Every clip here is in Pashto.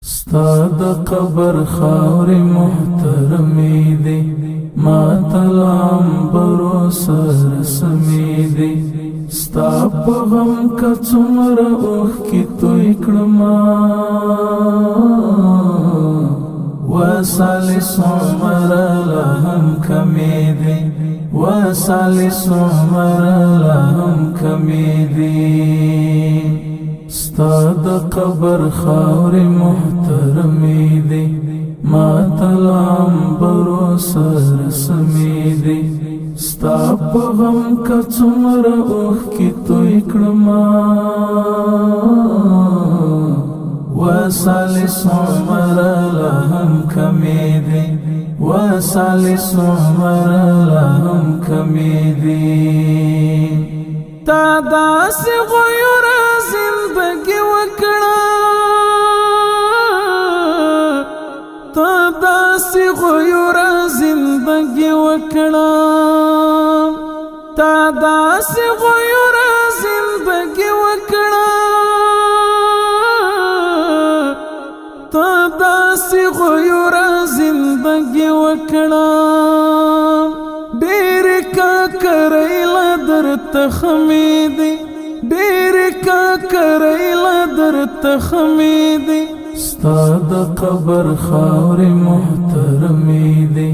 ستا د قبر خاورې محترمې دي، ما ته له عنبرو سره سمې دي. ستا په غم که څومره اوښکې توی کړمه، وسالې څومره لا هم کمې دي، وسالې څومره لا هم کمې دي. ستا د قبر خاورې محترمې دي، ما ته له عنبرو سره سمې دي. ستا په غم که څومره اوښکې توی کړمه، وسالې څومره لا هم کمې دي، وسالې څومره لا هم کمې دي. تا داسې غیوره زندگی وکړه، تا داسې غیوره زندگی وکړه، تا داسې غیوره زندگی وکړه، تا داسې غیوره زندگی وکړه. ډېر کاکرۍ لا درته خمې دي، ډېر کاکرۍ لا درته خمې دي. ستا د قبر خاورې محترمې دي،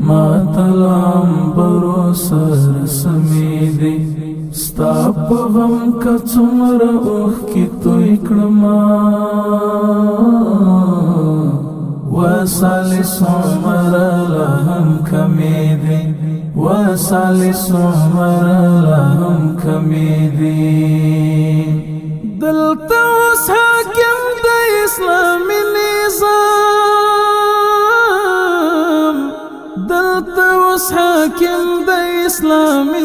ما ته له عنبرو سره سمې دي. ستا په غم که څومره اوښکې توی کړمه، وسالې څومره لا هم کمې دي، وسالې څومره لا هم کمې دي. دلته اوس حاکم د اسلامي نظام، دلته اوس حاکم د اسلامي